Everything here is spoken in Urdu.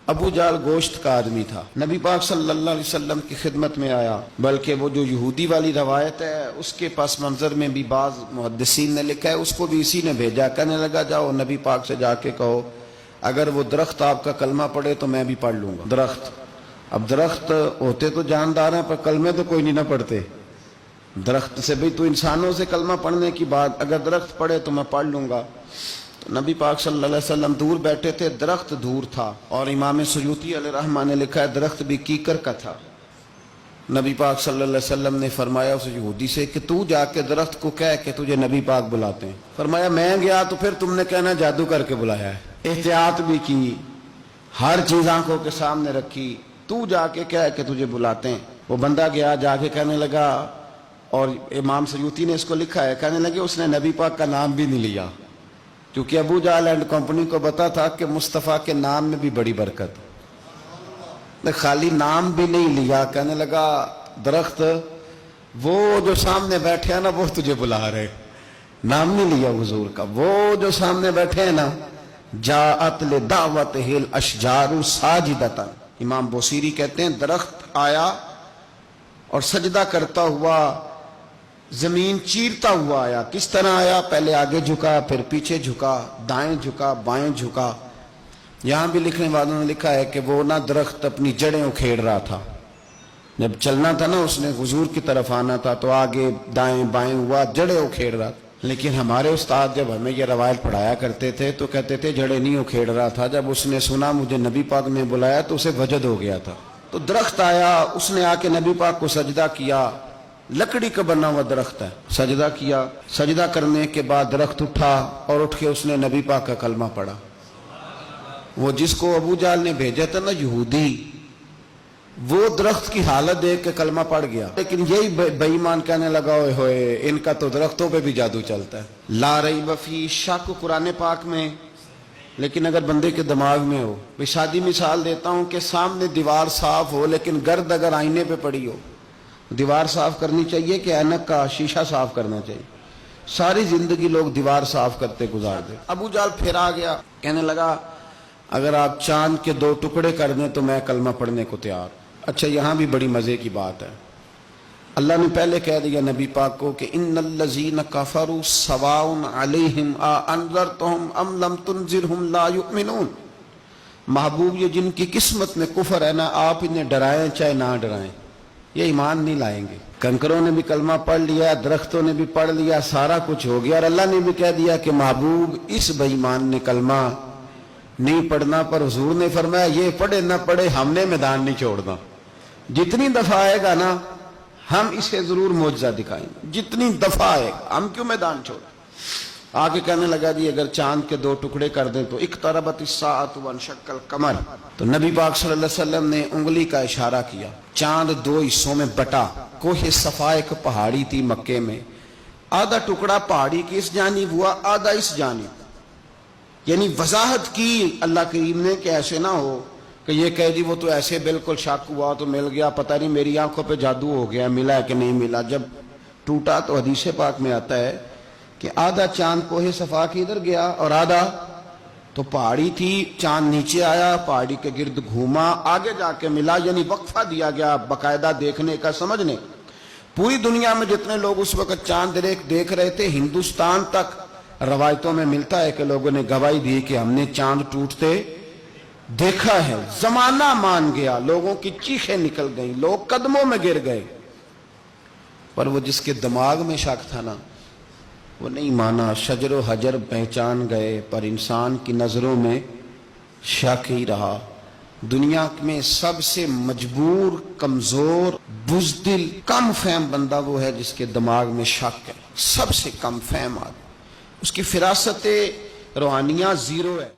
ابو جال گوشت کا آدمی تھا، نبی پاک صلی اللہ علیہ وسلم کی خدمت میں آیا، بلکہ وہ جو یہودی والی روایت ہے اس کے پس منظر میں بھی بعض محدثین نے لکھا ہے اس کو بھی اسی نے بھیجا، کہنے لگا جاؤ نبی پاک سے جا کے کہو اگر وہ درخت آپ کا کلمہ پڑھے تو میں بھی پڑھ لوں گا۔ درخت، اب درخت ہوتے تو جاندار ہیں پر کلمے تو کوئی نہیں نہ پڑھتے، درخت سے بھی تو انسانوں سے کلمہ پڑھنے کی بات، اگر درخت پڑھے تو میں پڑھ لوں گا۔ تو نبی پاک صلی اللہ علیہ وسلم دور بیٹھے تھے، درخت دور تھا، اور امام سیوطی علیہ رحمہ نے لکھا ہے درخت بھی کیکر کا تھا۔ نبی پاک صلی اللہ علیہ وسلم نے فرمایا اس یہودی سے کہ تو جا کے درخت کو کہہ کہ تجھے نبی پاک بلاتے ہیں۔ فرمایا میں گیا تو پھر تم نے کہنا جادو کر کے بلایا ہے۔ احتیاط بھی کی، ہر چیز آنکھوں کے سامنے رکھی، تو جا کے کہہ کہ تجھے بلاتے ہیں۔ وہ بندہ گیا، جا کے کہنے لگا، اور امام سیوطی نے اس کو لکھا ہے، کہنے لگے اس نے نبی پاک کا نام بھی نہیں لیا، کیونکہ ابو جہل اینڈ کمپنی کو پتا تھا کہ مصطفیٰ کے نام میں بھی بڑی برکت، خالی نام بھی نہیں لیا۔ کہنے لگا درخت وہ جو سامنے بیٹھے ہیں نا وہ تجھے بلا رہے، نام نہیں لیا حضور کا، وہ جو سامنے بیٹھے ہیں نا، جاءت لدعوتہ الاشجار ساجدۃ، امام بوصیری کہتے ہیں درخت آیا اور سجدہ کرتا ہوا، زمین چیرتا ہوا آیا۔ کس طرح آیا؟ پہلے آگے جھکا، پھر پیچھے جھکا، دائیں جھکا، بائیں جھکا۔ یہاں بھی لکھنے والوں نے لکھا ہے کہ وہ نہ درخت اپنی جڑیں اکھیڑ رہا تھا، جب چلنا تھا نا اس نے حضور کی طرف آنا تھا تو آگے دائیں بائیں ہوا، جڑیں اکھیڑ رہا تھا۔ لیکن ہمارے استاد جب ہمیں یہ روایت پڑھایا کرتے تھے تو کہتے تھے جڑیں نہیں اکھیڑ رہا تھا، جب اس نے سنا مجھے نبی پاک نے بلایا تو اسے وجد ہو گیا تھا۔ تو درخت آیا، اس نے آ کے نبی پاک کو سجدہ کیا، لکڑی کا بنا ہوا درخت ہے، سجدہ کیا۔ سجدہ کرنے کے بعد درخت اٹھا اور اٹھ کے اس نے نبی پاک کا کلمہ پڑھا۔ وہ جس کو ابو جہل نے بھیجا تھا نا یہودی، وہ درخت کی حالت دیکھ کے کلمہ پڑھ گیا، لیکن یہی بے ایمان کہنے لگا اوئے ہوئے ان کا تو درختوں پہ بھی جادو چلتا ہے۔ لا ریب فیہ، شک قرآن پاک میں، لیکن اگر بندے کے دماغ میں ہو، میں شادی مثال دیتا ہوں کہ سامنے دیوار صاف ہو لیکن گرد اگر آئینے پہ پڑی ہو، دیوار صاف کرنی چاہیے کہ اینک کا شیشہ صاف کرنا چاہیے؟ ساری زندگی لوگ دیوار صاف کرتے گزار دے۔ ابو جہل پھر آ گیا، کہنے لگا اگر آپ چاند کے 2 ٹکڑے کر دیں تو میں کلمہ پڑھنے کو تیار۔ اچھا یہاں بھی بڑی مزے کی بات ہے، اللہ نے پہلے کہہ دیا نبی پاک کو کہ ان الذین کفروا سواء علیہم اانذرتہم ام لم تنذرہم لا یؤمنون۔ محبوب یہ جن کی قسمت میں کفر ہے نا، آپ انہیں ڈرائیں چاہے نہ ڈرائیں، یہ ایمان نہیں لائیں گے۔ کنکروں نے بھی کلمہ پڑھ لیا، درختوں نے بھی پڑھ لیا، سارا کچھ ہو گیا، اور اللہ نے بھی کہہ دیا کہ محبوب اس بے ایمان نے کلمہ نہیں پڑھنا، پر حضور نے فرمایا یہ پڑھے نہ پڑھے ہم نے میدان نہیں چھوڑنا، جتنی دفعہ آئے گا نا ہم اسے ضرور معجزہ دکھائیں گے، جتنی دفعہ آئے گا ہم کیوں میدان چھوڑیں۔ آگے کہنے لگا جی اگر چاند کے 2 ٹکڑے کر دیں تو اقتربت الساعۃ وانشق القمر، تو نبی پاک صلی اللہ علیہ وسلم نے انگلی کا اشارہ کیا، چاند 2 حصوں میں بٹا۔ کوہ صفا ایک پہاڑی تھی مکے میں، آدھا ٹکڑا پہاڑی کی اس جانب ہوا، آدھا اس جانب، یعنی وضاحت کی اللہ کریم نے کہ ایسے نہ ہو کہ یہ کہہ دی وہ تو ایسے بالکل شک ہوا تو مل گیا، پتہ نہیں میری آنکھوں پہ جادو ہو گیا، ملا ہے کہ نہیں ملا۔ جب ٹوٹا تو حدیث پاک میں آتا ہے کہ آدھا چاند کوہ صفا کی ادھر گیا اور آدھا تو پہاڑی تھی، چاند نیچے آیا، پہاڑی کے گرد گھوما، آگے جا کے ملا، یعنی وقفہ دیا گیا باقاعدہ دیکھنے کا، سمجھنے۔ پوری دنیا میں جتنے لوگ اس وقت چاند دیکھ رہے تھے، ہندوستان تک روایتوں میں ملتا ہے کہ لوگوں نے گواہی دی کہ ہم نے چاند ٹوٹتے دیکھا ہے۔ زمانہ مان گیا، لوگوں کی چیخیں نکل گئیں، لوگ قدموں میں گر گئے، پر وہ جس کے دماغ میں شک تھا نا وہ نہیں مانا۔ شجر و حجر پہچان گئے پر انسان کی نظروں میں شک ہی رہا۔ دنیا میں سب سے مجبور، کمزور، بزدل، کم فہم بندہ وہ ہے جس کے دماغ میں شک ہے، سب سے کم فہم آدمی، اس کی فراست روحانیہ 0 ہے۔